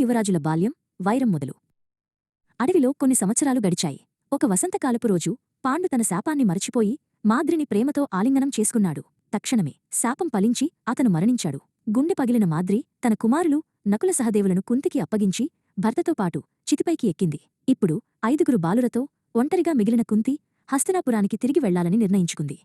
యువరాజుల బాల్యం, వైరం మొదలు. అడవిలో కొన్ని సంవత్సరాలు గడిచాయి. ఒక వసంతకాలపు రోజు పాండు తన శాపాన్ని మరచిపోయి మాద్రిని ప్రేమతో ఆలింగనం చేసుకున్నాడు. తక్షణమే శాపం ఫలించి అతను మరణించాడు. గుండె పగిలిన మాద్రి తన కుమారులు నకుల సహదేవులను కుంతికి అప్పగించి భర్తతో పాటు చితిపైకి ఎక్కింది. ఇప్పుడు 5గురు బాలురతో ఒంటరిగా మిగిలిన కుంతి హస్తినాపురానికి తిరిగి వెళ్లాలని నిర్ణయించుకుంది.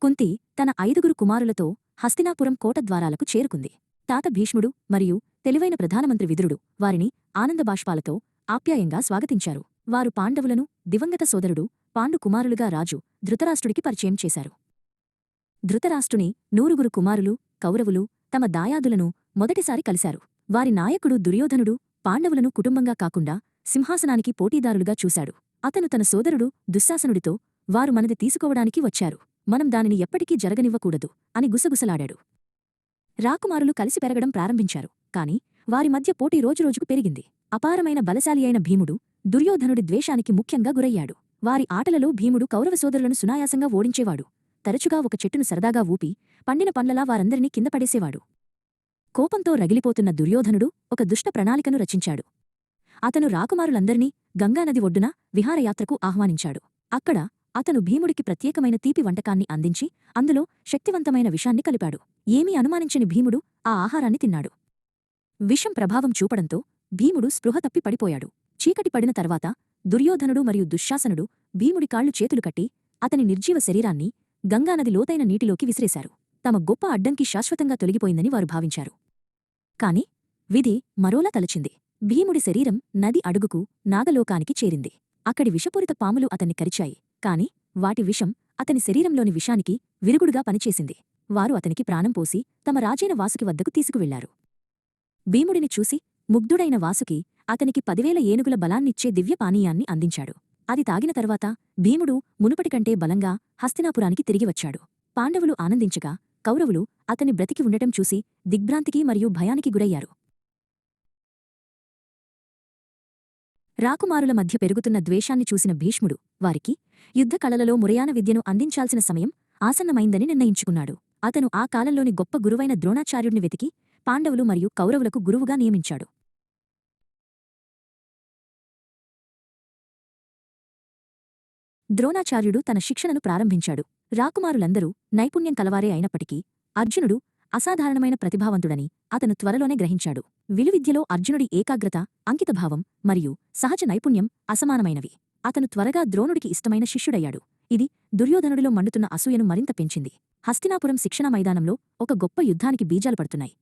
కుంతి తన 5గురు కుమారులతో హస్తినాపురం కోటద్వారాలకు చేరుకుంది. తాత భీష్ముడు మరియు తెలివైన ప్రధానమంత్రి విదురుడు వారిని ఆనందబాష్పాలతో ఆప్యాయంగా స్వాగతించారు. వారు పాండవులను దివంగత సోదరుడు పాండు కుమారులుగా రాజు ధృతరాష్ట్రుడికి పరిచయం చేశారు. ధృతరాష్ట్రుని 100గురు కుమారులు కౌరవులు తమ దాయాదులను మొదటిసారి కలిశారు. వారి నాయకుడు దుర్యోధనుడు పాండవులను కుటుంబంగా కాకుండా సింహాసనానికి పోటీదారులుగా చూశాడు. అతను తన సోదరుడు దుశ్శాసనుడితో వారు మనది తీసుకోవడానికి వచ్చారు, మనం దానిని ఎప్పటికీ జరగనివ్వకూడదు అని గుసగుసలాడాడు. రాకుమారులు కలిసి పెరగడం ప్రారంభించారు. కాని వారి మధ్య పోటీ రోజురోజుకు పెరిగింది. అపారమైన బలశాలి అయిన భీముడు దుర్యోధనుడి ద్వేషానికి ముఖ్యంగా గురయ్యాడు. వారి ఆటలలో భీముడు కౌరవ సోదరులను సునాయాసంగా ఓడించేవాడు. తరచుగా ఒక చెట్టును సరదాగా ఊపి పండిన పండ్లలా వారందరినీ కిందపడేసేవాడు. కోపంతో రగిలిపోతున్న దుర్యోధనుడు ఒక దుష్ట ప్రణాళికను రచించాడు. అతను రాకుమారులందర్నీ గంగానది ఒడ్డున విహారయాత్రకు ఆహ్వానించాడు. అక్కడ అతను భీముడికి ప్రత్యేకమైన తీపి వంటకాన్ని అందించి అందులో శక్తివంతమైన విషాన్ని కలిపాడు. ఏమీ అనుమానించని భీముడు ఆ ఆహారాన్ని తిన్నాడు. విషం ప్రభావం చూపడంతో భీముడు స్పృహ తప్పి పడిపోయాడు. చీకటి పడిన తర్వాత దుర్యోధనుడు మరియు దుశ్శాసనుడు భీముడి కాళ్లు చేతులు కట్టి అతని నిర్జీవ శరీరాన్ని గంగానది లోతైన నీటిలోకి విసిరేశారు. తమ గొప్ప అడ్డంకి శాశ్వతంగా తొలగిపోయిందని వారు భావించారు. కాని విధి మరోలా తలచింది. భీముడి శరీరం నది అడుగుకు నాగలోకానికి చేరింది. అక్కడి విషపూరిత పాములు అతన్ని కరిచాయి. కాని వాటి విషం అతని శరీరంలోని విషానికి విరుగుడుగా పనిచేసింది. వారు అతనికి ప్రాణం పోసి తమ రాజైన వాసుకి వద్దకు తీసుకువెళ్లారు. భీముడిని చూసి ముగ్ధుడైన వాసుకి అతనికి 10,000 ఏనుగుల బలాన్నిచ్చే దివ్యపానీయాన్ని అందించాడు. అది తాగిన తర్వాత భీముడు మునుపటికంటే బలంగా హస్తినాపురానికి తిరిగివచ్చాడు. పాండవులు ఆనందించగా కౌరవులు అతని బ్రతికి ఉండటం చూసి దిగ్భ్రాంతికి మరియు భయానికి గురయ్యారు. రాకుమారుల మధ్య పెరుగుతున్న ద్వేషాన్ని చూసిన భీష్ముడు వారికి యుద్ధ కళలలో మురయాన విద్యను అందించాల్సిన సమయం ఆసన్నమైందని నిర్ణయించుకున్నాడు. అతను ఆ కాలంలోని గొప్ప గురువైన ద్రోణాచార్యుడిని వెతికి పాండవులు మరియు కౌరవులకు గురువుగా నియమించాడు. ద్రోణాచార్యుడు తన శిక్షణను ప్రారంభించాడు. రాకుమారులందరూ నైపుణ్యం కలవారే అయినప్పటికీ అర్జునుడు అసాధారణమైన ప్రతిభావంతుడని అతను త్వరలోనే గ్రహించాడు. విలువిద్యలో అర్జునుడి ఏకాగ్రత, అంకితభావం మరియు సహజ నైపుణ్యం అసమానమైనవి. అతను త్వరగా ద్రోణుడికి ఇష్టమైన శిష్యుడయ్యాడు. ఇది దుర్యోధనుడిలో మండుతున్న అసూయను మరింత పెంచింది. హస్తినాపురం శిక్షణా మైదానంలో ఒక గొప్ప యుద్ధానికి బీజాలు పడుతున్నాయి.